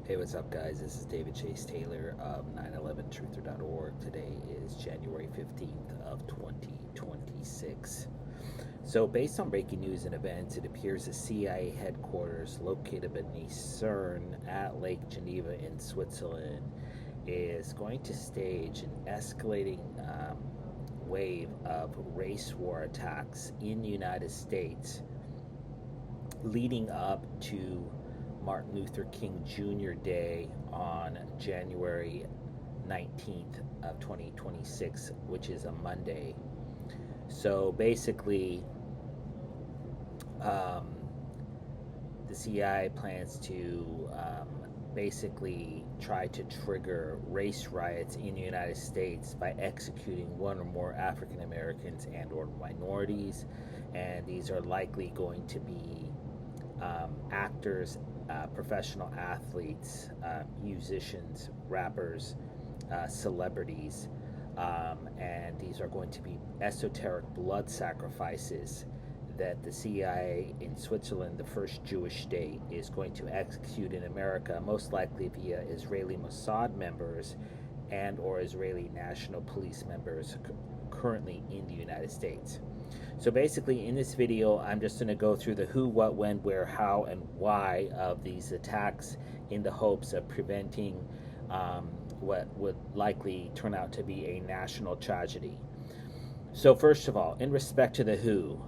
Hey, what's up, guys? This is David Chase Taylor of 911truther.org. Today is January 15th of 2026. So, based on breaking news and events, it appears the CIA headquarters located beneath CERN at Lake Geneva in Switzerland is going to stage an escalating wave of race war attacks in the United States leading up to Martin Luther King Jr. Day on January 19th of 2026, which is a Monday. So basically, um, the CIA plans to basically try to trigger race riots in the United States by executing one or more African Americans and or minorities, and these are likely going to be actors, professional athletes, musicians, rappers, celebrities, and these are going to be esoteric blood sacrifices that the CIA in Switzerland, the first Jewish state, is going to execute in America, most likely via Israeli Mossad members and or Israeli National Police members currently in the United States. So basically, in this video, I'm just going to go through the who, what, when, where, how, and why of these attacks in the hopes of preventing what would likely turn out to be a national tragedy. So first of all, in respect to the who,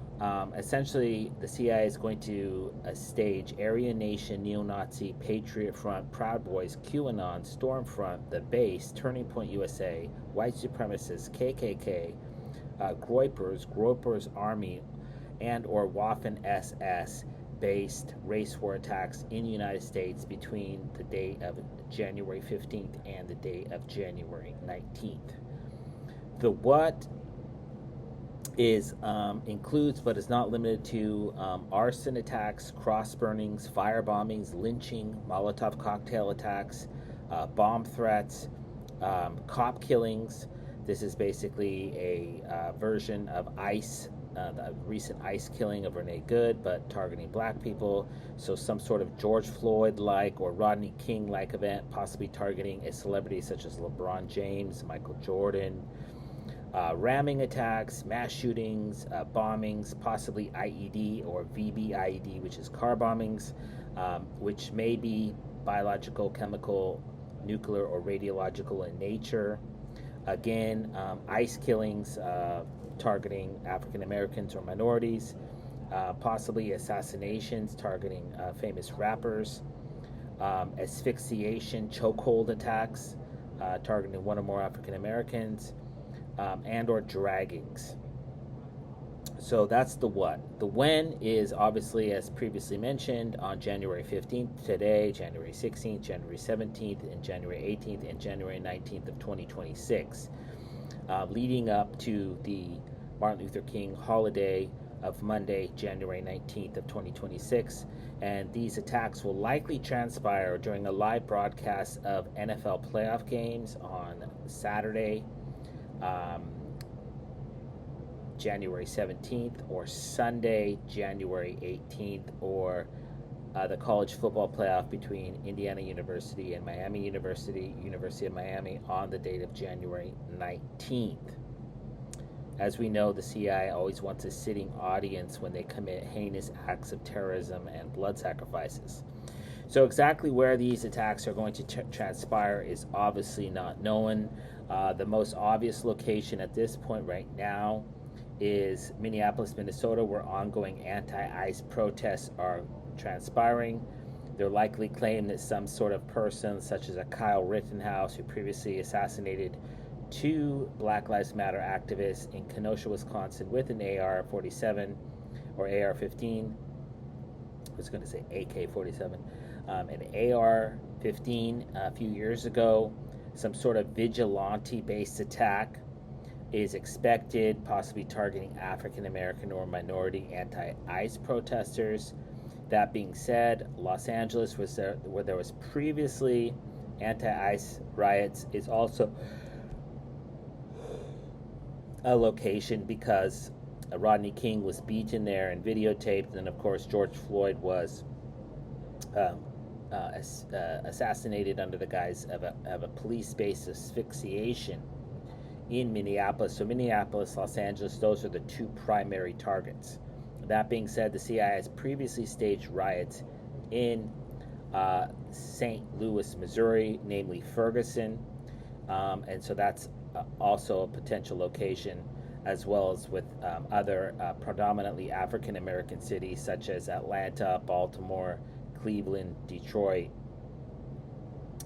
essentially the CIA is going to stage Aryan Nation, Neo-Nazi, Patriot Front, Proud Boys, QAnon, Stormfront, The Base, Turning Point USA, White Supremacists, KKK, Groyper's Army, and or Waffen SS based race war attacks in the United States between the date of January 15th and the date of January 19th. The what is includes but is not limited to arson attacks, cross burnings, fire bombings, lynching, Molotov cocktail attacks, bomb threats, cop killings. This is basically a version of ICE, the recent ICE killing of Renee Good, but targeting black people. So some sort of George Floyd-like or Rodney King-like event, possibly targeting a celebrity such as LeBron James, Michael Jordan. Ramming attacks, mass shootings, bombings, possibly IED or VBIED, which is car bombings, which may be biological, chemical, nuclear, or radiological in nature. Again, ICE killings targeting African Americans or minorities, possibly assassinations targeting famous rappers, asphyxiation, chokehold attacks targeting one or more African Americans, and or draggings. So that's the what. The when is obviously, as previously mentioned, on January 15th, today, January 16th, January 17th, and January 18th, and January 19th of 2026, leading up to the Martin Luther King holiday of Monday, January 19th of 2026. And these attacks will likely transpire during a live broadcast of NFL playoff games on Saturday, January 17th, or Sunday, January 18th, or the college football playoff between Indiana University and Miami University, University of Miami, on the date of January 19th. As we know, the CIA always wants a sitting audience when they commit heinous acts of terrorism and blood sacrifices. So exactly where these attacks are going to transpire is obviously not known. The most obvious location at this point right now is Minneapolis, Minnesota, where ongoing anti-ICE protests are transpiring. They're likely claim that some sort of person, such as a Kyle Rittenhouse, who previously assassinated two Black Lives Matter activists in Kenosha, Wisconsin, with an AR-47 or AR-15. I was going to say AK-47. An AR-15 a few years ago. Some sort of vigilante-based attack is expected, possibly targeting African American or minority anti-ICE protesters. That being said, Los Angeles, where there was previously anti-ICE riots, is also a location because Rodney King was beaten there and videotaped, and of course George Floyd was assassinated under the guise of a police-based asphyxiation in Minneapolis. So Minneapolis, Los Angeles, those are the two primary targets. That being said, the CIA has previously staged riots in St. Louis, Missouri, namely Ferguson, and so that's also a potential location, as well as with other predominantly African American cities such as Atlanta, Baltimore, Cleveland, Detroit,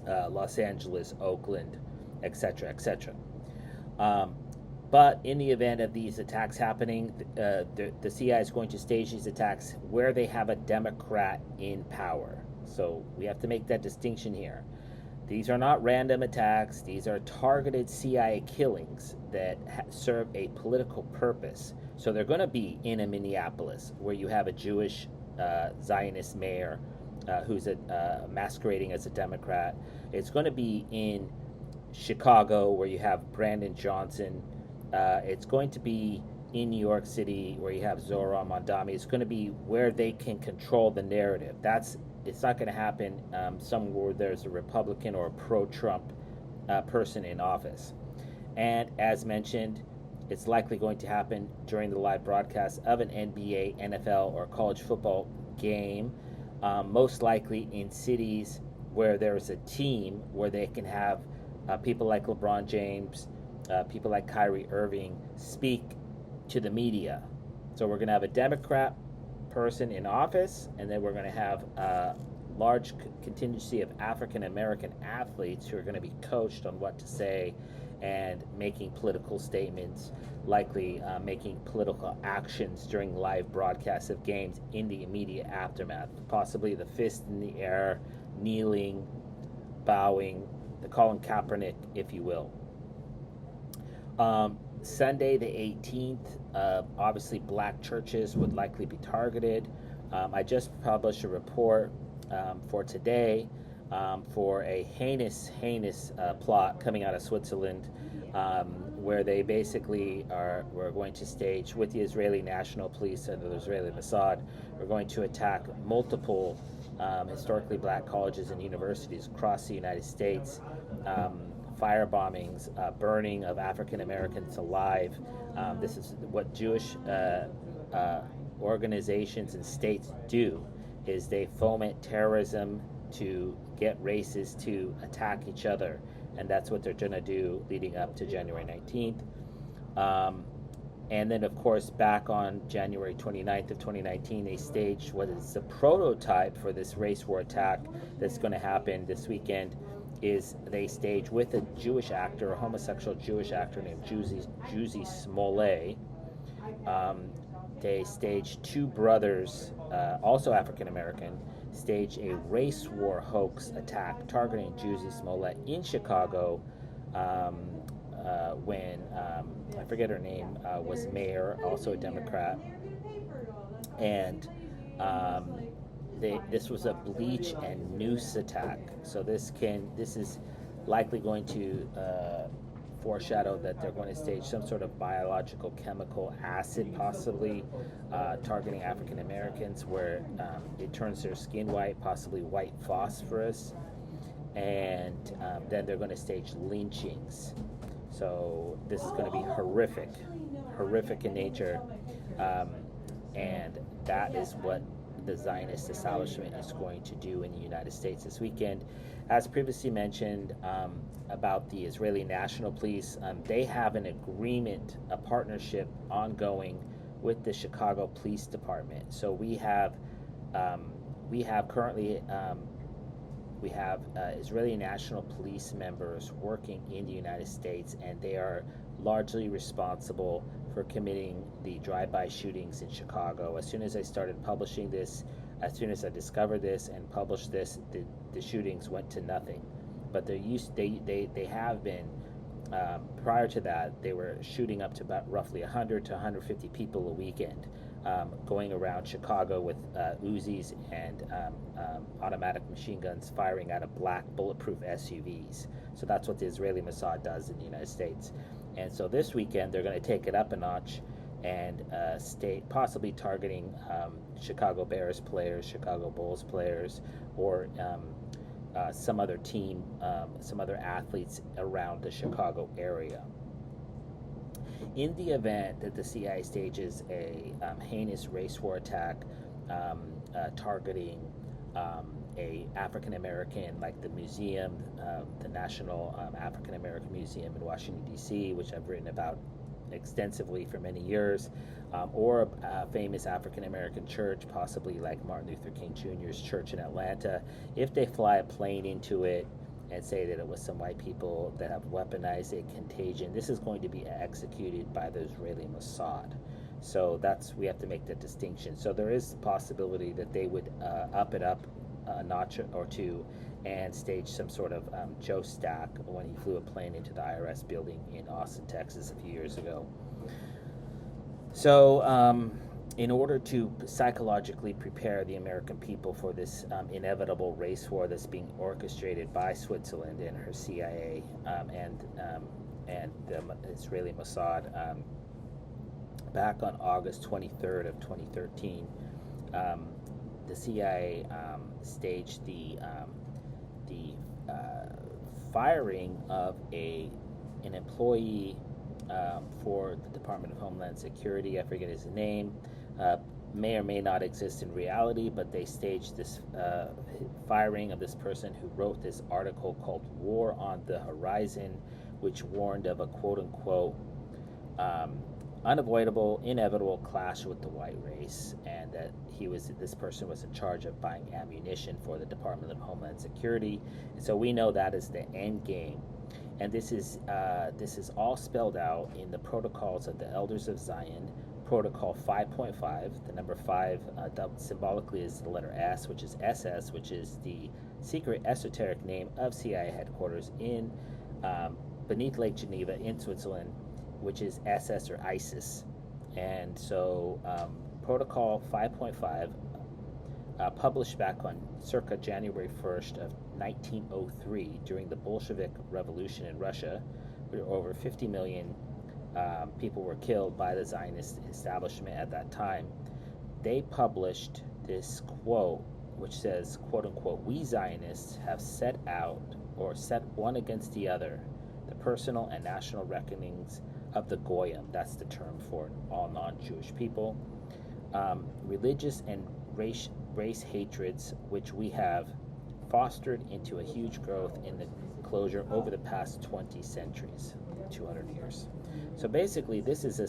Los Angeles, Oakland, etc., etc. But in the event of these attacks happening, the CIA is going to stage these attacks where they have a Democrat in power. So we have to make that distinction here. These are not random attacks. These are targeted CIA killings that serve a political purpose. So they're going to be in a Minneapolis where you have a Jewish Zionist mayor who's masquerading as a Democrat. It's going to be in Chicago where you have Brandon Johnson. It's going to be in New York City where you have Zohran Mamdani. It's going to be where they can control the narrative. It's not going to happen somewhere where there's a Republican or a pro-Trump person in office. And as mentioned, it's likely going to happen during the live broadcast of an NBA, NFL, or college football game, most likely in cities where there's a team where they can have people like LeBron James, people like Kyrie Irving speak to the media. So we're going to have a Democrat person in office, and then we're going to have a large contingency of African American athletes who are going to be coached on what to say and making political statements, likely making political actions during live broadcasts of games in the immediate aftermath, possibly the fist in the air, kneeling, bowing, the Colin Kaepernick, if you will. Sunday the 18th, obviously black churches would likely be targeted. I just published a report for today for a heinous plot coming out of Switzerland, where they basically we're going to stage with the Israeli National Police and the Israeli Mossad, we're going to attack multiple historically black colleges and universities across the United States. Fire bombings, burning of African Americans alive. This is what Jewish organizations and states do, is they foment terrorism to get races to attack each other, and that's what they're going to do leading up to January 19th. And then, of course, back on January 29th of 2019, they staged what is the prototype for this race war attack that's going to happen this weekend. Is they stage with a Jewish actor, a homosexual Jewish actor named Jussie Smollett. They staged two brothers, also African American, staged a race war hoax attack targeting Jussie Smollett in Chicago when, I forget her name, was mayor, also a Democrat. And this was a bleach and noose attack. So this is likely going to foreshadow that they're going to stage some sort of biological chemical acid, possibly targeting African Americans, where it turns their skin white, possibly white phosphorus, and then they're going to stage lynchings. So this is going to be horrific in nature, and that is what the Zionist establishment is going to do in the United States this weekend. As previously mentioned about the Israeli National Police, they have an agreement, a partnership ongoing with the Chicago Police Department. So we have currently Israeli National Police members working in the United States, and they are largely responsible for committing the drive-by shootings in Chicago. As soon as I started publishing this, as soon as I discovered this and published this, the shootings went to nothing. But they have been, prior to that, they were shooting up to about roughly 100 to 150 people a weekend, going around Chicago with Uzis and automatic machine guns firing out of black bulletproof SUVs. So that's what the Israeli Mossad does in the United States. And so this weekend, they're going to take it up a notch, and state possibly targeting Chicago Bears players, Chicago Bulls players, or some other team, some other athletes around the Chicago area. In the event that the CIA stages a heinous race war attack targeting a African American, like the museum, the National African American Museum in Washington, D.C., which I've written about extensively for many years, or a famous African American church, possibly like Martin Luther King Jr.'s church in Atlanta, if they fly a plane into it and say that it was some white people that have weaponized a contagion, this is going to be executed by the Israeli Mossad. So we have to make that distinction. So there is the possibility that they would up it up a notch or two and stage some sort of Joe Stack when he flew a plane into the IRS building in Austin, Texas a few years ago. So in order to psychologically prepare the American people for this inevitable race war that's being orchestrated by Switzerland and her CIA and the Israeli Mossad, back on August 23rd of 2013, the CIA staged the firing of an employee for the Department of Homeland Security. I forget his name. May or may not exist in reality, but they staged this firing of this person who wrote this article called War on the Horizon, which warned of a quote-unquote unavoidable, inevitable clash with the white race, and that this person was in charge of buying ammunition for the Department of Homeland Security. And so we know that is the end game. And this is all spelled out in the protocols of the Elders of Zion, Protocol 5.5. The number 5 symbolically is the letter S, which is SS, which is the secret esoteric name of CIA headquarters in beneath Lake Geneva in Switzerland, which is SS or ISIS. And so Protocol 5.5, published back on circa January 1st of 1903 during the Bolshevik Revolution in Russia, where over 50 million people were killed by the Zionist establishment at that time. They published this quote, which says, quote unquote, "We Zionists have set out or set one against the other the personal and national reckonings of the Goyim," that's the term for all non-Jewish people, religious and race hatreds which we have fostered into a huge growth in the closure over the past 20 centuries, 200 years. So basically, this is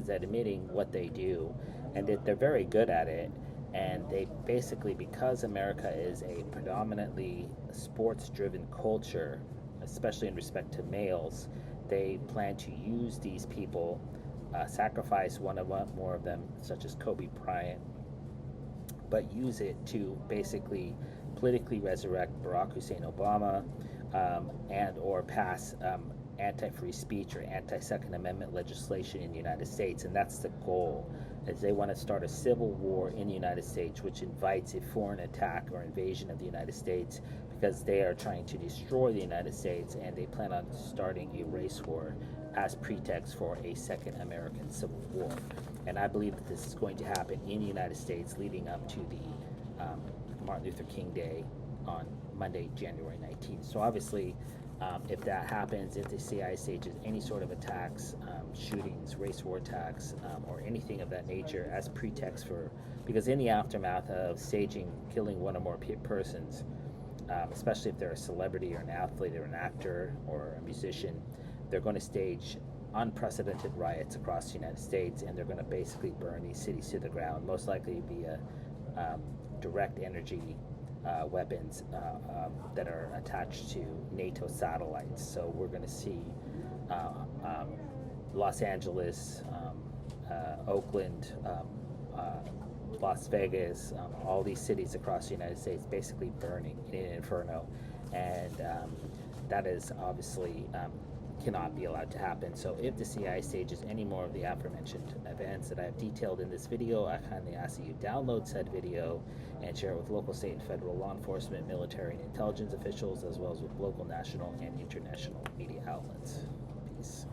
admitting what they do, and that they're very good at it. And they basically, because America is a predominantly sports-driven culture, especially in respect to males, they plan to use these people, sacrifice one or more of them, such as Kobe Bryant, but use it to basically politically resurrect Barack Hussein Obama and or pass anti-free speech or anti-Second Amendment legislation in the United States. And that's the goal, is they want to start a civil war in the United States, which invites a foreign attack or invasion of the United States, because they are trying to destroy the United States, and they plan on starting a race war as pretext for a second American Civil War. And I believe that this is going to happen in the United States leading up to the Martin Luther King Day on Monday, January 19th. So obviously, if that happens, if the CIA stages any sort of attacks, shootings, race war attacks, or anything of that nature as pretext for, because in the aftermath of staging, killing one or more persons, especially if they're a celebrity or an athlete or an actor or a musician, they're going to stage unprecedented riots across the United States, and they're going to basically burn these cities to the ground, most likely via direct energy weapons that are attached to NATO satellites. So we're going to see Los Angeles, Oakland, Las Vegas, all these cities across the United States basically burning in an inferno. And that is obviously cannot be allowed to happen. So if the CIA stages any more of the aforementioned events that I have detailed in this video, I kindly ask that you download said video and share it with local, state, and federal law enforcement, military, and intelligence officials, as well as with local, national, and international media outlets. Peace.